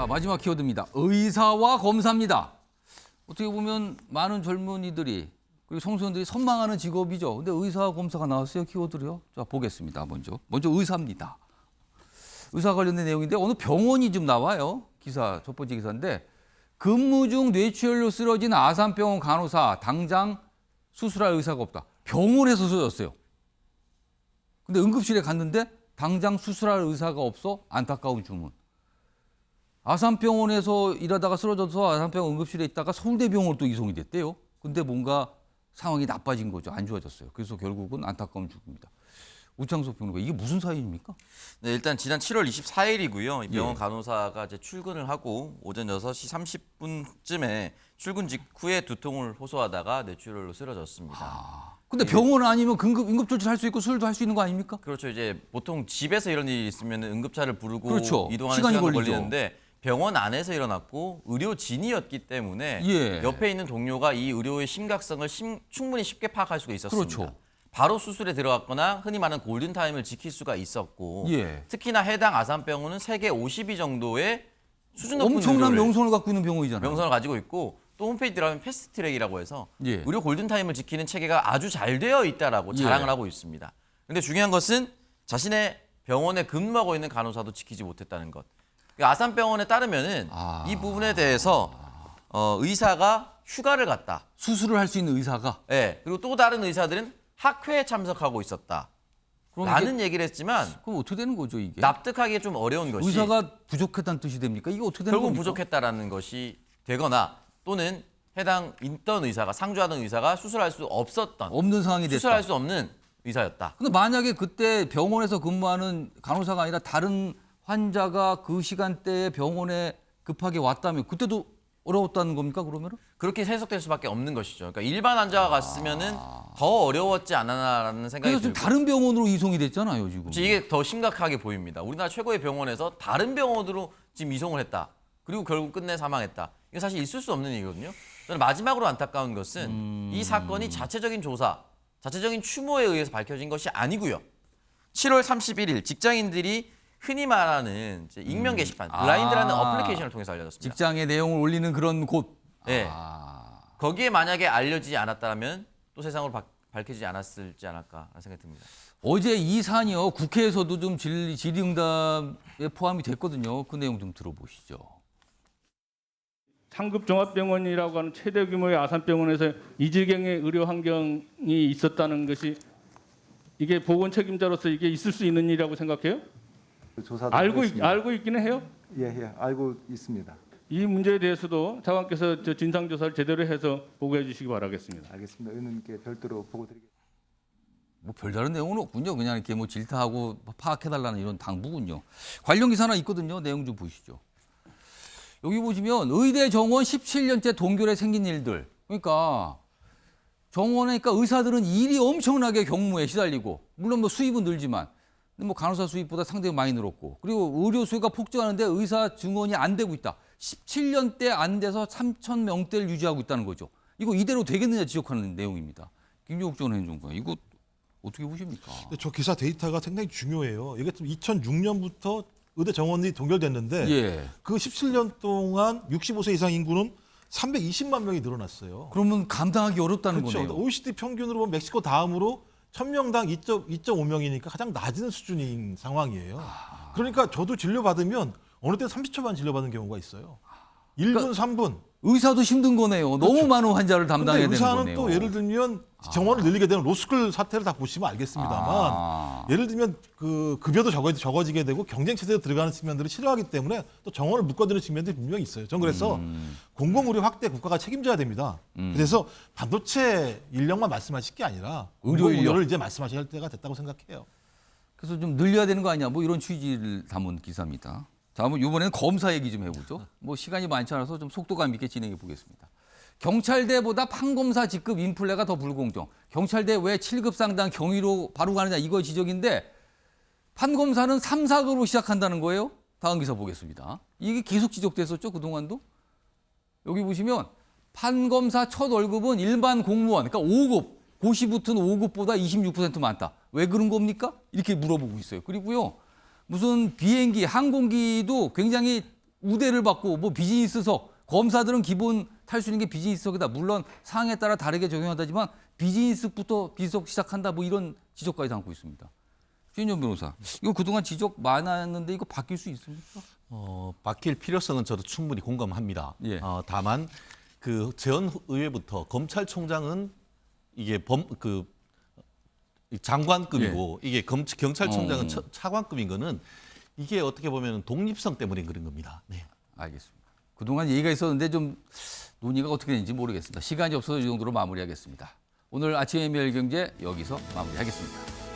자, 마지막 키워드입니다. 의사와 검사입니다. 어떻게 보면 많은 젊은이들이 그리고 청소년들이 선망하는 직업이죠. 근데 의사와 검사가 나왔어요, 키워드로요. 자, 보겠습니다. 먼저 의사입니다. 의사 관련된 내용인데 어느 병원이 좀 나와요. 기사, 첫 번째 기사인데 근무 중 뇌출혈로 쓰러진 아산병원 간호사 당장 수술할 의사가 없다. 병원에서 쓰러졌어요. 근데 응급실에 갔는데 당장 수술할 의사가 없어 안타까운 주문. 아산병원에서 일하다가 쓰러져서 아산병원 응급실에 있다가 서울대병원으로 또 이송이 됐대요. 근데 뭔가 상황이 나빠진 거죠. 안 좋아졌어요. 그래서 결국은 안타까운 죽음입니다. 우창석 평론가, 이게 무슨 사연입니까? 네, 일단 지난 7월 24일이고요. 병원 예. 간호사가 이제 출근을 하고 오전 6시 30분쯤에 출근 직후에 두통을 호소하다가 뇌출혈로 쓰러졌습니다. 근데 병원 아니면 응급조치를 할 수 있고 수술도 할 수 있는 거 아닙니까? 그렇죠. 이제 보통 집에서 이런 일이 있으면 응급차를 부르고 그렇죠. 이동하는 시간이 시간도 걸리죠. 걸리는데 병원 안에서 일어났고 의료진이었기 때문에 예. 옆에 있는 동료가 이 의료의 심각성을 충분히 쉽게 파악할 수가 있었습니다. 그렇죠. 바로 수술에 들어갔거나 흔히 말하는 골든타임을 지킬 수가 있었고 예. 특히나 해당 아산병원은 세계 50위 정도의 수준 높은 엄청난 의료를 명성을 갖고 있는 병원이잖아요. 명성을 가지고 있고 또 홈페이지 들어가면 패스트트랙이라고 해서 예. 의료 골든타임을 지키는 체계가 아주 잘 되어 있다라고 예. 자랑을 하고 있습니다. 그런데 중요한 것은 자신의 병원에 근무하고 있는 간호사도 지키지 못했다는 것. 아산병원에 따르면은 이 부분에 대해서 의사가 휴가를 갔다. 수술을 할 수 있는 의사가. 예. 그리고 또 다른 의사들은 학회에 참석하고 있었다. 라는 얘기를 했지만 그럼 어떻게 되는 거죠, 이게? 납득하기 좀 어려운 것이 의사가 부족했다는 뜻이 됩니까? 이게 어떻게 되는 결국 겁니까? 부족했다라는 것이 되거나 또는 해당 있던 의사가 상주하던 의사가 수술할 수 없었던 없는 상황이 됐다. 수술할 수 없는 의사였다. 근데 만약에 그때 병원에서 근무하는 간호사가 아니라 다른 환자가 그 시간대에 병원에 급하게 왔다면 그때도 어려웠다는 겁니까, 그러면은? 그렇게 해석될 수밖에 없는 것이죠. 그러니까 일반 환자가 갔으면은 더 어려웠지 않았나라는 생각이 그래서 지금 들고. 다른 병원으로 이송이 됐잖아요, 지금. 이게 더 심각하게 보입니다. 우리나라 최고의 병원에서 다른 병원으로 지금 이송을 했다. 그리고 결국 끝내 사망했다. 이게 사실 있을 수 없는 일이거든요. 저는 마지막으로 안타까운 것은 이 사건이 자체적인 조사, 자체적인 추모에 의해서 밝혀진 것이 아니고요. 7월 31일 직장인들이 흔히 말하는 이제 익명 게시판, 블라인드라는 어플리케이션을 통해서 알려졌습니다. 직장의 내용을 올리는 그런 곳. 네. 거기에 만약에 알려지지 않았다면 또 세상으로 밝혀지지 않았을지 않을까라는 생각이 듭니다. 어제 이 사안이요, 국회에서도 좀 질의응답에 포함이 됐거든요. 그 내용 좀 들어보시죠. 상급 종합병원이라고 하는 최대 규모의 아산병원에서 이질경의 의료 환경이 있었다는 것이 이게 보건 책임자로서 이게 있을 수 있는 일이라고 생각해요? 조사도 알고 있기는 해요. 예, 알고 있습니다. 이 문제에 대해서도 차관께서 진상 조사를 제대로 해서 보고해 주시기 바라겠습니다. 알겠습니다. 의원님께 별도로 보고 드리겠습니다. 뭐 별다른 내용은 없군요. 그냥 이렇게 뭐 질타하고 파악해달라는 이런 당부군요. 관련 기사 하나 있거든요. 내용 좀 보시죠. 여기 보시면 의대 정원 17년째 동결에 생긴 일들. 그러니까 정원에 그러니까 의사들은 일이 엄청나게 경무에 시달리고 물론 뭐 수입은 늘지만 근데 뭐 간호사 수입보다 상당히 많이 늘었고 그리고 의료 수요가 폭증하는데 의사 증원이 안 되고 있다. 17년대 안 돼서 3,000명대를 유지하고 있다는 거죠. 이거 이대로 되겠느냐 지적하는 내용입니다. 김종욱 전 행정관 이거 어떻게 보십니까? 저 기사 데이터가 상당히 중요해요. 이게 2006년부터 의대 정원이 동결됐는데 예. 그 17년 동안 65세 이상 인구는 320만 명이 늘어났어요. 그러면 감당하기 어렵다는 그렇죠. 거네요. OECD 평균으로 보면 멕시코 다음으로 1000명당 2.5명이니까 가장 낮은 수준인 상황이에요. 그러니까 저도 진료받으면 어느 때 30초만 진료받는 경우가 있어요. 1분, 3분. 의사도 힘든 거네요. 너무 많은 환자를 담당해야 근데 되는 의사는 거네요. 또 예를 들면 정원을 늘리게 되는 로스쿨 사태를 다 보시면 알겠습니다만 예를 들면 그 급여도 적어지게 되고 경쟁 체제에 들어가는 측면들을 싫어하기 때문에 또 정원을 묶어두는 측면들이 분명히 있어요. 전 그래서 공공의료 확대 국가가 책임져야 됩니다. 그래서 반도체 인력만 말씀하실 게 아니라 의료 인력. 의료를 이제 말씀하셔야 할 때가 됐다고 생각해요. 그래서 좀 늘려야 되는 거 아니냐 뭐 이런 취지를 담은 기사입니다. 자, 한번 이번에는 검사 얘기 좀 해보죠. 뭐 시간이 많지 않아서 좀 속도감 있게 진행해 보겠습니다. 경찰대보다 판검사 직급 인플레가 더 불공정. 경찰대 왜 7급 상당 경위로 바로 가느냐 이거 지적인데 판검사는 3, 4급으로 시작한다는 거예요. 다음 기사 보겠습니다. 이게 계속 지적됐었죠, 그동안도. 여기 보시면 판검사 첫 월급은 일반 공무원, 그러니까 5급, 고시 붙은 5급보다 26% 많다. 왜 그런 겁니까? 이렇게 물어보고 있어요. 그리고요. 무슨 비행기, 항공기도 굉장히 우대를 받고 뭐 비즈니스석 검사들은 기본 탈 수 있는 게 비즈니스석이다. 물론 상황에 따라 다르게 적용한다지만 비즈니스부터 비즈니스석 시작한다. 뭐 이런 지적까지 담고 있습니다. 최인정 변호사, 이거 그동안 지적 많았는데 이거 바뀔 수 있습니까? 바뀔 필요성은 저도 충분히 공감합니다. 예. 다만 그 전 의회부터 검찰총장은 이게 장관급이고 이게 경찰총장은 차관급인 거는 이게 어떻게 보면 독립성 때문에 그런 겁니다. 네. 알겠습니다. 그동안 얘기가 있었는데 좀 논의가 어떻게 되는지 모르겠습니다. 시간이 없어서 이 정도로 마무리하겠습니다. 오늘 아침 MBL 경제 여기서 마무리하겠습니다.